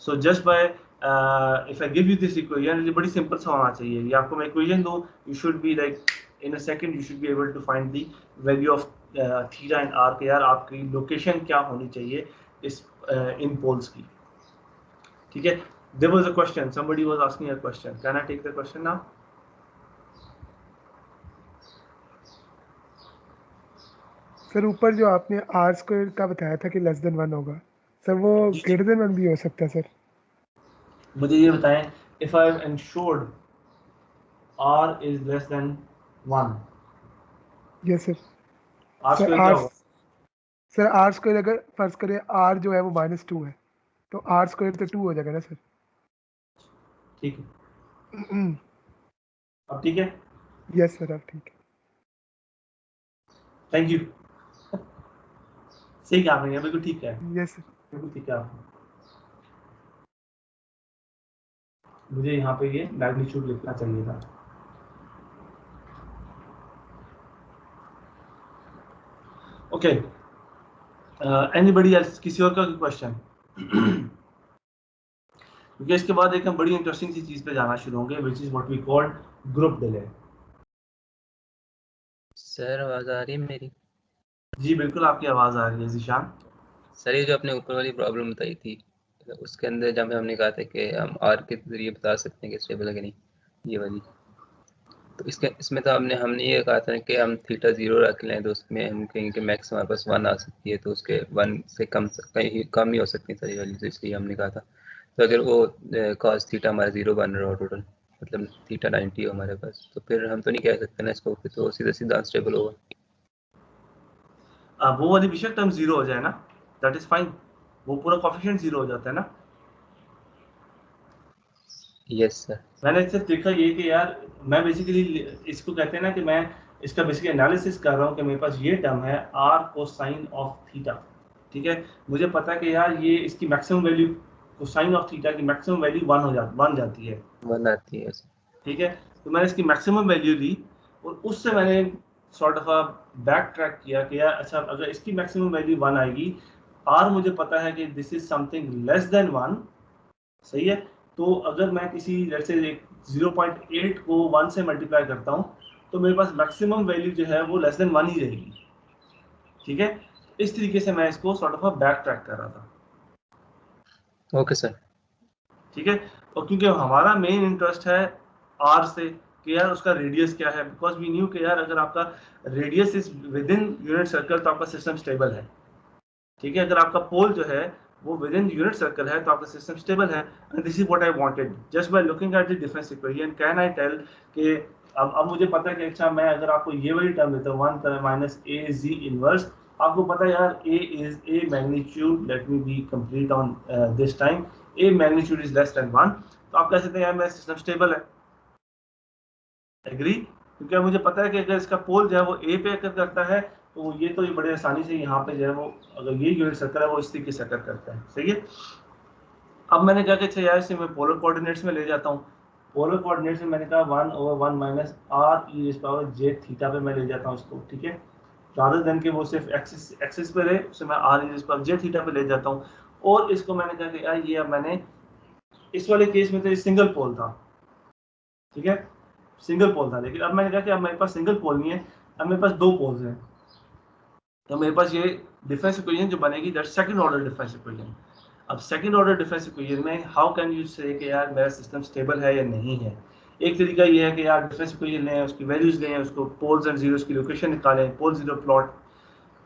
So just by if I give you this equation, ये बड़ी सिंपल सा होना चाहिए। ये आपको मैं इक्वेशन दूं, you should be like in a second you should be able to find the value of theta and r के यार आपकी लोकेशन क्या होनी चाहिए इस इन पोल्स की। ठीक है। There was a question. Somebody was asking a question. Can I take the question now? Sir ऊपर जो आपने आर स्क्वायर का बताया था कि लेस देन 1 होगा, सर वो ग्रेटर देन 1 भी हो सकता है सर? मुझे ये बताएं, if I have ensured r is less than 1, yes sir. r sir square क्या आर होगा? सर आर स्क्वायर अगर फर्ज करें आर जो है वो -2 है तो आर स्क्वायर तो 2 हो जाएगा ना सर? ठीक है। अब ठीक है? यस सर, अब ठीक है। Thank you. सही कहा आपने, बिल्कुल ठीक है, यस सर। बिल्कुल ठीक है आपने। मुझे यहाँ पे ये मैग्नीट्यूड लिखना चाहिए था। ओके, एनीबडी एल्स, किसी और का क्वेश्चन? क्योंकि इसके बाद एक हम बड़ी इंटरेस्टिंग सी चीज पे जाना शुरू होंगे, which is what we call group delay. Sir आवाज आ रही है मेरी? जी बिल्कुल, आपकी आवाज आ रही है जीशान। सर ये जो आपने ऊपर वाली प्रॉब्लम बताई थी, उसके अंदर जब हमने कहा था कि हम आर के जरिए बता सकते हैं कि स्टेबल है कि नहीं, ये वाली। तो इसमें तो हमने ये कहा था कि हम थीटा 0 रख लें तो उसमें हम कहेंगे कि मैक्स हमारे पास 1 आ सकती है, तो उसके 1 से कहीं कम ही हो सकती है सारी वैल्यूज, इसलिए हमने कहा था। तो अगर वो cos थीटा हमारा 0 बन रहा हो टोटल, मतलब थीटा 90 हो हमारे पास, तो फिर हम तो नहीं कह सकते ना इसको, फिर तो सीधा सीधा अनस्टेबल होगा। वो वाली बेशक टर्म 0 हो जाए ना, दैट इज फाइन, वो पूरा कोएफिशिएंट 0 हो जाता है ना। Yes sir. मैंने सिर्फ देखा ये कि यार मैं बेसिकली इसको कहते हैं ना कि मैं इसका बेसिकली एनालिसिस कर रहा हूँ कि मेरे पास ये टर्म है r कोसाइन ऑफ थीटा, ठीक है। मुझे पता है कि यार ये इसकी maximum value cosine of theta की मैक्सिमम वैल्यू 1 बन जाती है, 1 आती है सर। ठीक है। तो मैंने इसकी मैक्सिमम वैल्यू ली और उससे मैंने सॉर्ट ऑफ बैक ट्रैक किया कि यार अच्छा अगर इसकी मैक्सिमम वैल्यू 1 आएगी, r मुझे पता है कि this is something less than 1, सही है। तो अगर मैं किसी जैसे 0.8 को 1 से मल्टीप्लाई करता हूँ तो मेरे पास मैक्सिमम वैल्यू जो है वो लेस देन 1 ही रहेगी, ठीक है। इस तरीके से मैं इसको सॉर्ट ऑफ बैक ट्रैक कर रहा था, ओके सर। ठीक है। और क्योंकि हमारा मेन इंटरेस्ट है आर से कि यार उसका रेडियस क्या है, बिकॉज वी न्यू कि यार अगर आपका radius is with in unit circle तो आपका सिस्टम स्टेबल है, ठीक है। अगर आपका पोल जो है वो विद इन यूनिट सर्कल है तो आपका सिस्टम स्टेबल है। And this is what I wanted just by looking at the difference equation can I tell कि अब मुझे पता है कि अच्छा मैं अगर आपको ये वाली टर्म देता हूँ 1 माइनस ए जी इनवर्स, आपको पता है यार a is a magnitude, let me be complete on this time, a magnitude is less than 1, तो आप कह सकते हैं यार मेरा सिस्टम स्टेबल है, एग्री। क्योंकि अब मुझे पता है कि अगर इसका पोल जो है वो ए पे अकर करता है तो ये तो ये बड़े आसानी से यहाँ पे जो है वो अगर ये यूनिट सर्कल है वो इस तरीके से अकर करता है, सही है। अब मैंने कहा कि अच्छा यार इसे मैं पोलर कोऑर्डिनेट्स में ले जाता हूँ। पोलर कोऑर्डिनेट्स में मैंने कहा 1/1 माइनस आर ई पावर जे थीटा पे मैं ले जाता हूँ इसको, ठीक है। रादर देन के वो सिर्फ एक्सिस पे रहे, उसे मैं आर ई पावर जे थीटा पे ले जाता हूँ। और इसको मैंने कहा कि यार ये अब मैंने इस वाले केस में तो सिंगल पोल था, ठीक है, सिंगल पोल था। लेकिन अब मैंने कहा कि अब मेरे पास सिंगल पोल नहीं है, अब मेरे पास दो पोल्स हैं, तो मेरे पास ये डिफरेंस इक्वेशन जो बनेगी that second order difference equation. अब सेकंड ऑर्डर डिफरेंस इक्वेशन में हाउ कैन यू से कि यार मेरा सिस्टम स्टेबल है या नहीं है। एक तरीका ये है कि यार डिफरेंस इक्वेशन लें, उसकी वैल्यूज लें, उसको पोल्स एंड जीरोस की लोकेशन निकालें, पोल जीरो प्लॉट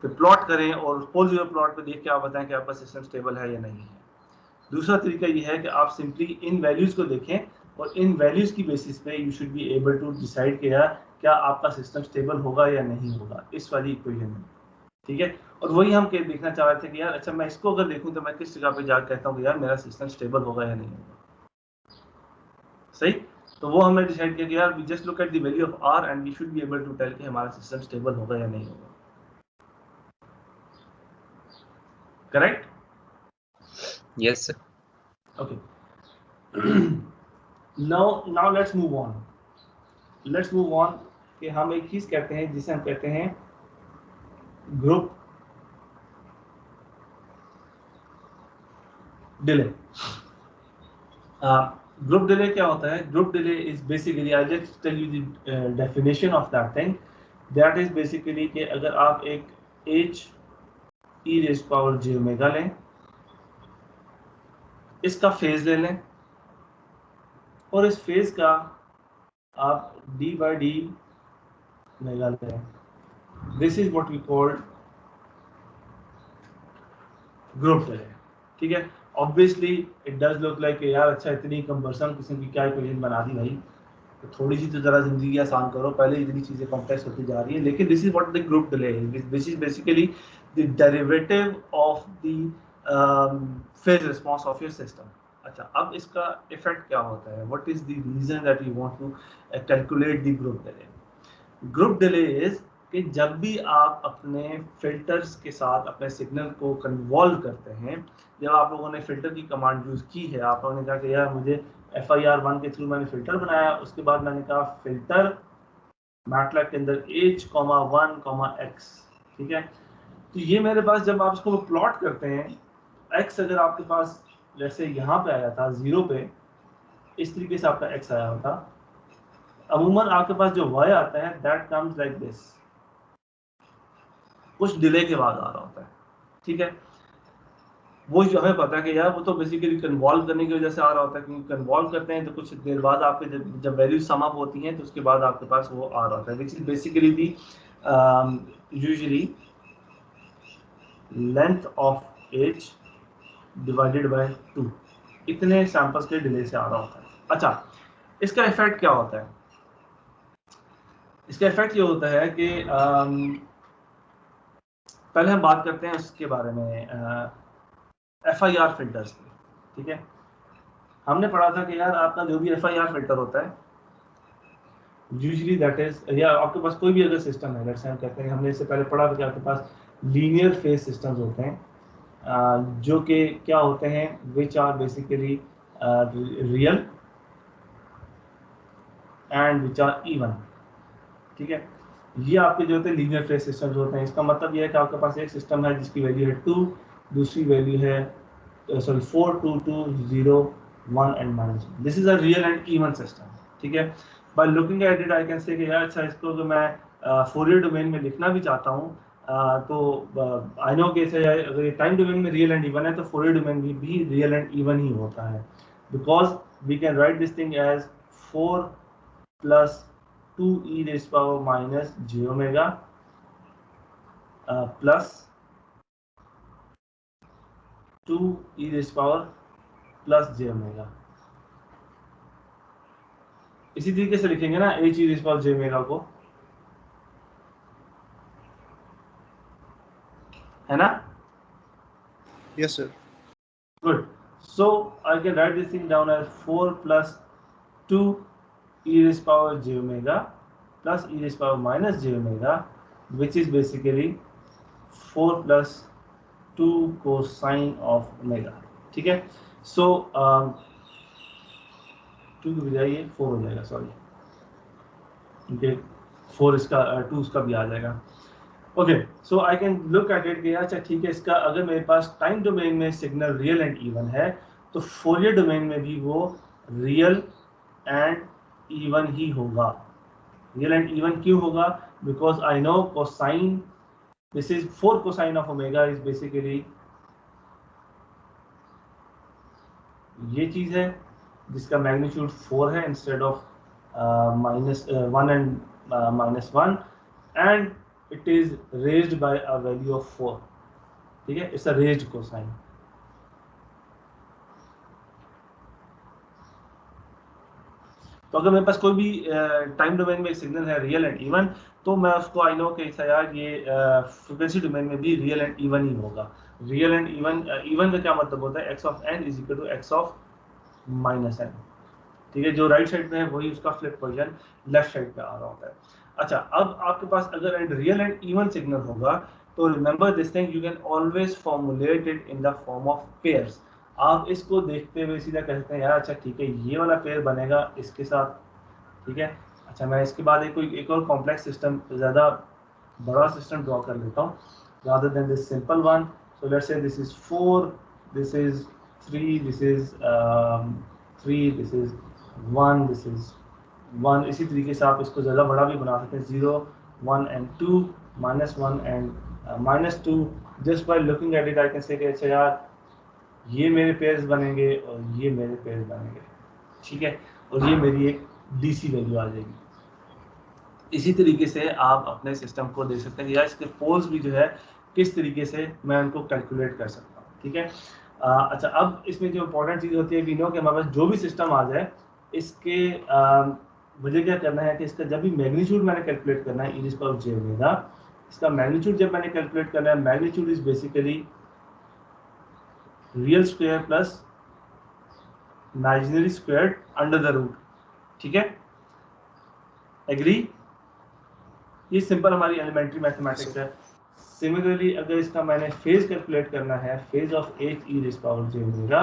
पे प्लॉट करें और पोल जीरो प्लॉट पे देख के आप बताएं कि आपका सिस्टम स्टेबल है या नहीं है। दूसरा तरीका ये है कि आप सिंपली इन वैल्यूज को देखें और इन वैल्यूज की बेसिस पे you should be able to decide कि यार क्या आपका सिस्टम स्टेबल होगा या नहीं होगा इस वाली इक्वेशन में, ठीक है। और वही हम देखना चाह रहे थे कि यार अच्छा मैं इसको अगर देखूं तो मैं किस जगह पे जाकर कहता हूँ कि यार मेरा सिस्टम स्टेबल होगा या नहीं होगा, सही। तो वो हमने डिसाइड किया कि यार we just look at the value of r and we should be able to tell कि हमारा सिस्टम स्टेबल होगा या नहीं होगा, correct. Yes sir. Okay, now let's move on कि हम एक चीज कहते हैं जिसे हम कहते हैं ग्रुप डिले। ग्रुप डिले क्या होता है? Group delay is basically, I just tell you the definition of that thing. That is basically कि अगर आप एक h e raise power j omega लें, इसका फेज ले लें और इस फेज का आप d/d ओमेगा लें, this is what we called group delay, ठीक है। Obviously it does look like यार अच्छा इतनी कम्बरसम किस्म की क्या इक्वेशन बना दी भाई, तो थोड़ी सी तो जरा जिंदगी आसान करो, पहले इतनी चीजें कॉम्प्लेक्स होती जा रही है। लेकिन this is what the group delay is, this is basically the derivative of the phase response of your system. अच्छा अब इसका इफेक्ट क्या होता है, what is the reason that you want to calculate the group delay. Group delay is कि जब भी आप अपने फिल्टर्स के साथ अपने सिग्नल को कन्वॉल्व करते हैं, जब आप लोगों ने फिल्टर की कमांड यूज की है, आप लोगों ने कहा कि यार मुझे FIR1 के थ्रू मैंने फिल्टर बनाया, उसके बाद मैंने कहा फिल्टर मैटलैब के अंदर h,1,x, ठीक है। तो ये मेरे पास जब आप इसको प्लॉट करते हैं, x अगर आपके पास जैसे यहाँ पे आया था 0 पे, इस तरीके से आपका x आया होता, अमूमन आपके पास जो y आता है दैट कम्स लाइक दिस, कुछ डिले के बाद आ रहा होता है, ठीक है। वो जो हमें पता है कि यार वो तो बेसिकली कन्वॉल्व करने की वजह से आ रहा होता है, क्योंकि कन्वॉल्व करते हैं तो कुछ देर बाद आपके जब वैल्यूज सम अप होती हैं तो उसके बाद आपके पास वो आ रहा होता है, which is basically the usually length of h divided by 2, इतने सैंपल्स के डिले से आ रहा होता है। अच्छा, इसका इफेक्ट क्या होता है? इसका इफेक्ट ये होता है कि पहले हम बात करते हैं उसके बारे में, FIR फिल्टर्स की। ठीक है, हमने पढ़ा था कि यार आपका जो भी FIR फिल्टर होता है यूजुअली दैट इज, या आपके पास कोई भी अगर सिस्टम है, जैसे हम कहते हैं, हमने इससे पहले पढ़ा था कि आपके पास लीनियर फेज सिस्टम्स होते हैं, जो कि क्या होते हैं, which are basically real and which are even. ठीक है, ये आपके जो होते हैं लीनियर फेज सिस्टम्स होते हैं। इसका मतलब ये है कि आपके पास एक सिस्टम है जिसकी वैल्यू है 2, दूसरी वैल्यू है 4, 2, 2, 0, 1 and -1। This is a real and even system. ठीक है, bye looking at it I can say कि यार अच्छा, इसको जो मैं फोरियर डोमेन में लिखना भी चाहता हूँ, तो आई नो कि अगर ये टाइम डोमेन में रियल एंड इवन है तो फोरियर डोमेन में भी रियल एंड इवन ही होता है, because we can write this thing as 4 plus 2e raised to power minus j omega plus 2e raised to power plus j omega। इसी तरीके से लिखेंगे ना h e raised to power j omega को, है ना? Yes, sir. Good. So I can write this thing down as 4 plus 2 e raised to power j omega plus e raised to power minus j omega, which is basically 4 plus 2 cosine of omega। ठीक है, so 2 की बजाय ये 4 हो जाएगा, सॉरी, क्योंकि 4 इसका 2 इसका भी आ जाएगा। Okay, so I can look at it कि अच्छा ठीक है, इसका अगर मेरे पास टाइम डोमेन में सिग्नल रियल एंड इवन है तो फोरियर डोमेन में भी वो रियल एंड इवन ही होगा। रियल एंड इवन क्यों होगा? Because I know cosine, this is 4 cosine of omega is basically ये चीज है जिसका मैग्नीट्यूड 4 है instead of -1 and -1, and it is raised by a value of 4। ठीक है, it's a raised cosine। तो अगर मेरे पास कोई भी टाइम डोमेन में एक सिग्नल है रियल एंड इवन, तो मैं उसको आई नो कि यार ये फ्रीक्वेंसी डोमेन में भी रियल एंड इवन ही होगा। रियल एंड इवन, इवन का क्या मतलब होता है? x of n is equal to x of -n। ठीक है, जो राइट साइड पे है वही उसका फ्लिप वर्जन लेफ्ट साइड पे आ रहा होता है। अच्छा, अब आपके पास अगर रियल एंड इवन सिग्नल होगा तो remember this thing, you can always formulate it in the form of pairs. आप इसको देखते हुए सीधा कहते हैं यार अच्छा ठीक है, ये वाला पेयर बनेगा इसके साथ। ठीक है, अच्छा मैं इसके बाद एक और कॉम्प्लेक्स सिस्टम, ज़्यादा बड़ा सिस्टम ड्रॉ कर लेता हूँ rather than this simple one। So let's say this is 4, this is 3, this is 3, this is 1, this is 1। इसी तरीके से आप इसको ज़्यादा बड़ा भी बना सकते हैं, 0, 1 and 2, -1 and -2। Just by looking at it I can say कि अच्छा यार ये मेरे पेयर्स बनेंगे और ये मेरे पेयर्स बनेंगे। ठीक है, और ये मेरी एक डीसी वैल्यू आ जाएगी। इसी तरीके से आप अपने सिस्टम को देख सकते हैं या इसके पोल्स भी जो है किस तरीके से मैं उनको कैलकुलेट कर सकता हूँ। ठीक है, अच्छा अब इसमें जो इंपॉर्टेंट चीज़ होती है, वी नो कि हमारे पास जो भी सिस्टम आ जाए इसके मुझे क्या करना है कि इसका जब भी मैग्नीट्यूड मैंने कैलकुलेट करना है, e पावर j ओमेगा, इसका मैग्नीट्यूड जब मैंने कैलकुलेट करना है, magnitude is basically real square plus imaginary square under the root. ठीक है, एग्री? ये सिंपल हमारी एलिमेंट्री मैथमेटिक्स है। सिमिलरली अगर इसका मैंने फेज कैलकुलेट करना है, phase of h e raised power j omega,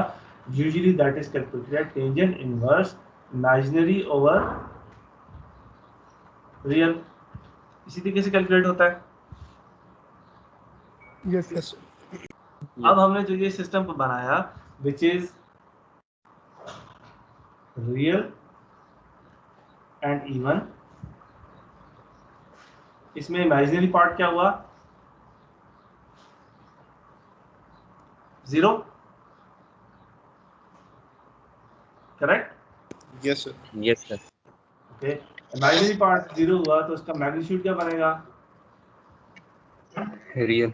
usually that is calculated tangent inverse imaginary over real. इसी तरीके से कैलकुलेट होता है। Yes Yes, sir. sir. अब हमने जो ये सिस्टम को बनाया which is real and even, इसमें इमेजिनरी पार्ट क्या हुआ? 0। Correct? Yes, sir. Yes sir. Okay, imaginary part 0 हुआ तो उसका मैग्नीट्यूड क्या बनेगा? रियल।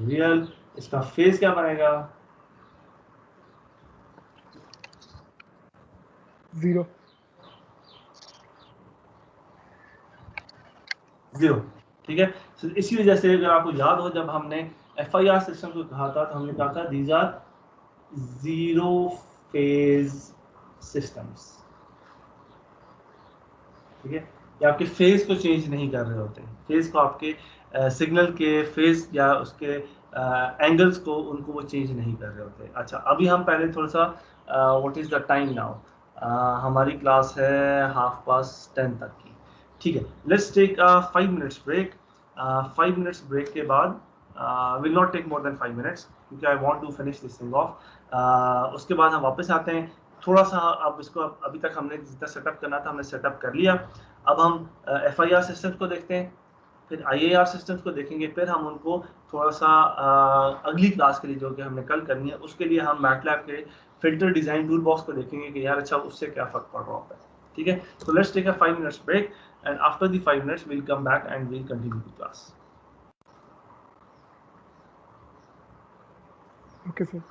रियल। इसका फेज क्या बनेगा? 0. 0। ठीक है, तो इसी वजह से अगर आपको याद हो जब हमने FIR सिस्टम को कहा था तो हमने कहा था these are zero phase systems. ठीक है, ये आपके फेज को चेंज नहीं कर रहे होते, फेज को आपके सिग्नल के फेज या उसके एंगल्स को उनको वो चेंज नहीं कर रहे होते। अच्छा, अभी हम पहले थोड़ा सा what is the time now, हमारी क्लास है 10:30 तक की। ठीक है, let's take 5 minutes break. 5 minutes break के बाद will not take more than 5 minutes क्योंकि I want to finish this thing off. उसके बाद हम वापस आते हैं थोड़ा सा। अब इसको अभी तक हमने जितना सेटअप करना था हमने सेटअप कर लिया। अब हम FIR सिस्टम्स को देखते हैं, फिर IAR सिस्टम्स को देखेंगे, फिर हम उनको थोड़ा सा अगली क्लास के लिए जो कि हमने कल करनी है उसके लिए हम मैटलैब के फिल्टर डिजाइन टूल बॉक्स को देखेंगे कि यार अच्छा उससे क्या फर्क पड़ रहा होता है। ठीक है, so let's take a 5 minutes break and after the 5 minutes we'll come back and we'll continue the class. Okay, sir.